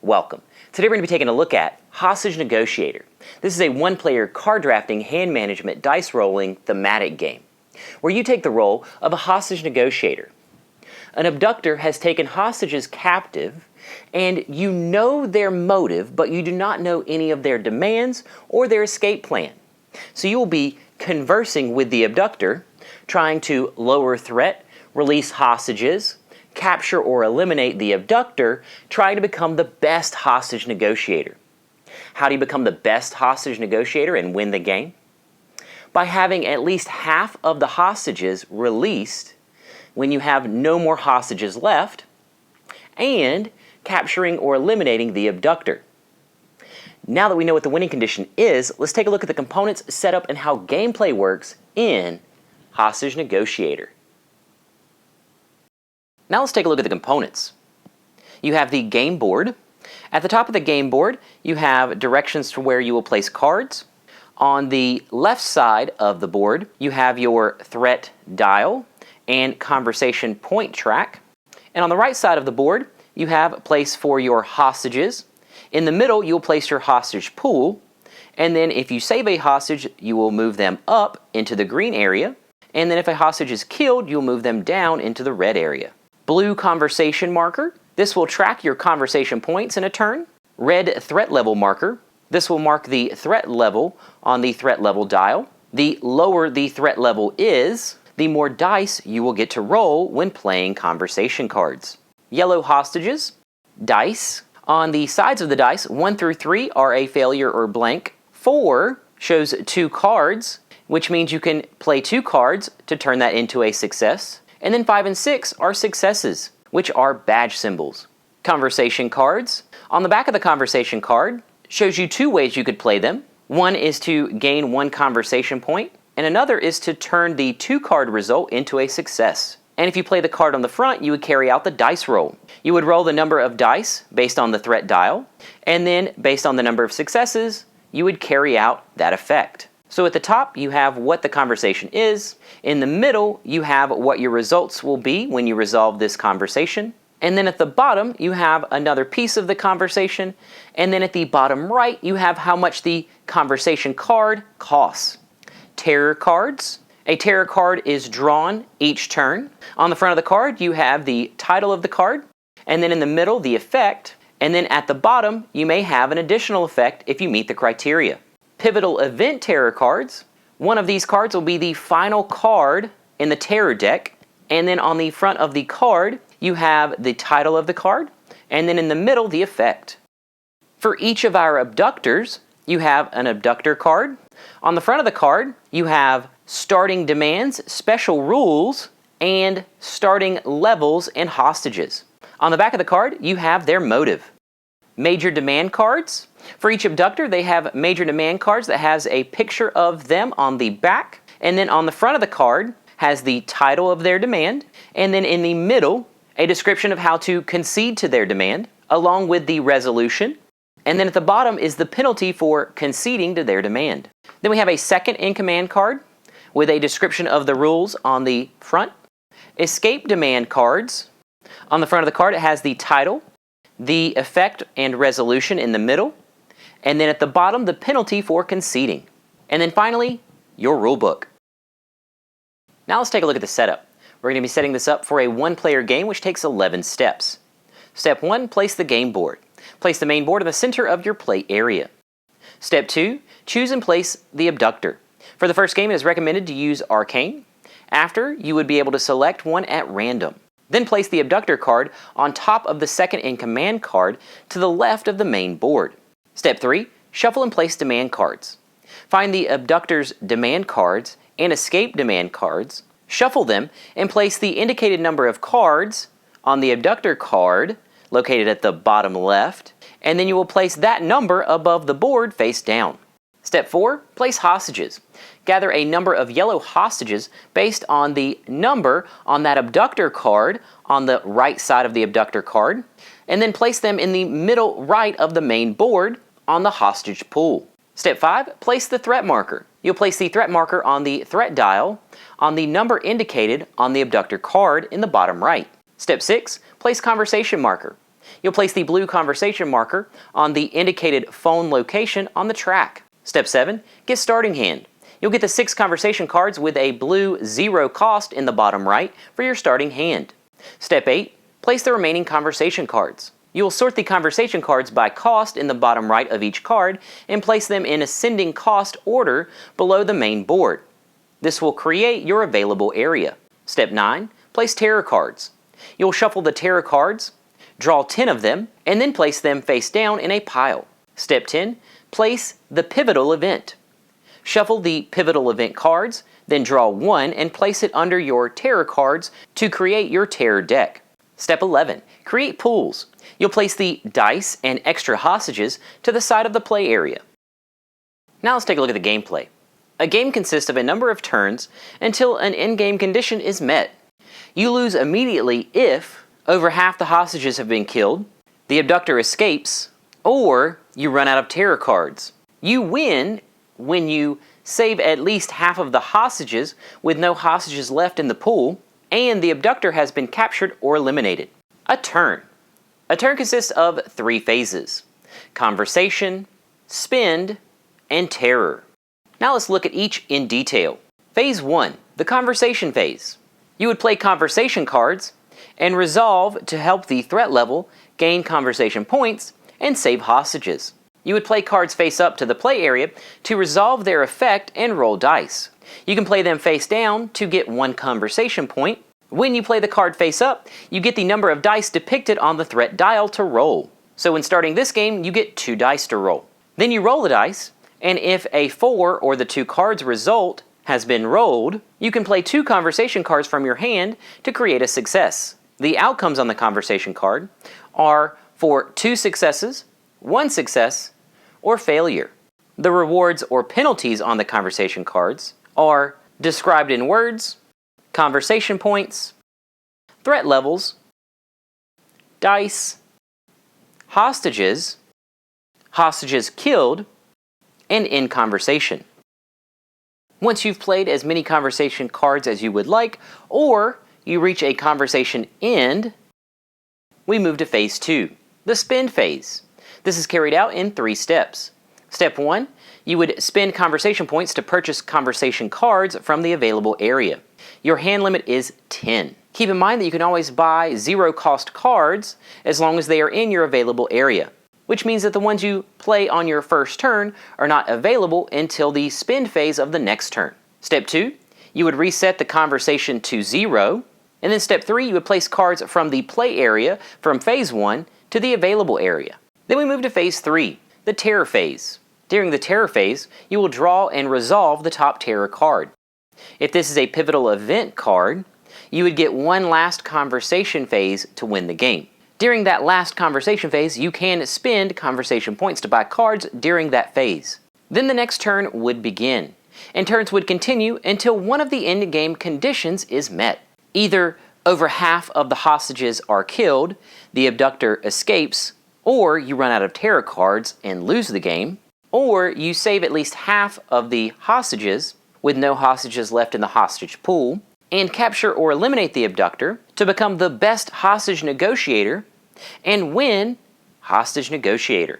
Welcome. Today we're going to be taking a look at Hostage Negotiator. This is a one-player card drafting, hand management, dice rolling thematic game where you take the role of a hostage negotiator. An abductor has taken hostages captive and you know their motive, but you do not know any of their demands or their escape plan. So you will be conversing with the abductor, trying to lower threat, release hostages, capture or eliminate the abductor, trying to become the best hostage negotiator. How do you become the best hostage negotiator and win the game? By having at least half of the hostages released when you have no more hostages left, and capturing or eliminating the abductor. Now that we know what the winning condition is, let's take a look at the components, setup, and how gameplay works in Hostage Negotiator. Now let's take a look at the components. You have the game board. At the top of the game board, you have directions to where you will place cards. On the left side of the board, you have your threat dial and conversation point track. And on the right side of the board, you have a place for your hostages. In the middle, you'll place your hostage pool. And then if you save a hostage, you will move them up into the green area. And then if a hostage is killed, you'll move them down into the red area. Blue conversation marker. This will track your conversation points in a turn. Red threat level marker. This will mark the threat level on the threat level dial. The lower the threat level is, the more dice you will get to roll when playing conversation cards. Yellow hostages. Dice. On the sides of the dice, 1 through 3 are a failure or blank. 4 shows 2 cards, which means you can play 2 cards to turn that into a success. And then 5 and 6 are successes, which are badge symbols. Conversation cards. On the back of the conversation card shows you 2 ways you could play them. One is to gain 1 conversation point, and another is to turn the 2 card result into a success. And if you play the card on the front, you would carry out the dice roll. You would roll the number of dice based on the threat dial, and then based on the number of successes, you would carry out that effect. So at the top, you have what the conversation is. In the middle, you have what your results will be when you resolve this conversation. And then at the bottom, you have another piece of the conversation. And then at the bottom right, you have how much the conversation card costs. Terror cards. A terror card is drawn each turn. On the front of the card, you have the title of the card. And then in the middle, the effect. And then at the bottom, you may have an additional effect if you meet the criteria. Pivotal event terror cards. One of these cards will be the final card in the terror deck, and then on the front of the card you have the title of the card, and then in the middle the effect. For each of our abductors, you have an abductor card. On the front of the card you have starting demands, special rules, and starting levels and hostages. On the back of the card you have their motive. Major demand cards. For each abductor, they have major demand cards that has a picture of them on the back, and then on the front of the card has the title of their demand, and then in the middle, a description of how to concede to their demand, along with the resolution, and then at the bottom is the penalty for conceding to their demand. Then we have a second in command card with a description of the rules on the front. Escape demand cards. On the front of the card, it has the title, the effect and resolution in the middle, and then at the bottom, the penalty for conceding. And then finally, your rulebook. Now let's take a look at the setup. We're going to be setting this up for a one-player game which takes 11 steps. Step 1, place the game board. Place the main board in the center of your play area. Step 2, choose and place the abductor. For the first game, it is recommended to use Arcane. After, you would be able to select one at random. Then place the abductor card on top of the second in command card to the left of the main board. Step 3, shuffle and place demand cards. Find the abductor's demand cards and escape demand cards, shuffle them, and place the indicated number of cards on the abductor card located at the bottom left, and then you will place that number above the board face down. Step 4, place hostages. Gather a number of yellow hostages based on the number on that abductor card on the right side of the abductor card, and then place them in the middle right of the main board on the hostage pool. Step 5, place the threat marker. You'll place the threat marker on the threat dial on the number indicated on the abductor card in the bottom right. Step 6, place conversation marker. you'll place the blue conversation marker on the indicated phone location on the track. Step 7. Get starting hand. You'll get the 6 conversation cards with a blue 0 cost in the bottom right for your starting hand. Step 8. Place the remaining conversation cards. You will sort the conversation cards by cost in the bottom right of each card and place them in ascending cost order below the main board. This will create your available area. Step 9. Place terror cards. You'll shuffle the terror cards, draw 10 of them, and then place them face down in a pile. Step 10. Place the pivotal event. Shuffle the pivotal event cards, then draw 1 and place it under your terror cards to create your terror deck. Step 11. Create pools. You'll place the dice and extra hostages to the side of the play area. Now let's take a look at the gameplay. A game consists of a number of turns until an endgame condition is met. You lose immediately if over half the hostages have been killed, the abductor escapes, or you run out of terror cards. You win when you save at least half of the hostages with no hostages left in the pool, and the abductor has been captured or eliminated. A turn. A turn consists of 3 phases: conversation, spend, and terror. Now let's look at each in detail. Phase 1, the conversation phase. You would play conversation cards and resolve to help the threat level, gain conversation points, and save hostages. You would play cards face up to the play area to resolve their effect and roll dice. You can play them face down to get 1 conversation point. When you play the card face up, you get the number of dice depicted on the threat dial to roll. So when starting this game, you get 2 dice to roll. Then you roll the dice, and if a 4 or the 2 cards result has been rolled, you can play 2 conversation cards from your hand to create a success. The outcomes on the conversation card are for 2 successes, 1 success, or failure. The rewards or penalties on the conversation cards are described in words, conversation points, threat levels, dice, hostages, hostages killed, and in conversation. Once you've played as many conversation cards as you would like, or you reach a conversation end, we move to phase 2, the spend phase. This is carried out in 3 steps. Step 1, you would spend conversation points to purchase conversation cards from the available area. Your hand limit is 10. Keep in mind that you can always buy 0 cost cards as long as they are in your available area, which means that the ones you play on your first turn are not available until the spend phase of the next turn. Step 2, you would reset the conversation to 0, and then step 3, you would place cards from the play area from phase 1 to the available area. Then we move to phase 3, the terror phase. During the terror phase, you will draw and resolve the top terror card. If this is a pivotal event card, you would get 1 last conversation phase to win the game. During that last conversation phase, you can spend conversation points to buy cards during that phase. Then the next turn would begin, and turns would continue until one of the end-game conditions is met. Either over half of the hostages are killed, the abductor escapes, or you run out of terror cards and lose the game, or you save at least half of the hostages with no hostages left in the hostage pool, and capture or eliminate the abductor to become the best hostage negotiator and win Hostage Negotiator.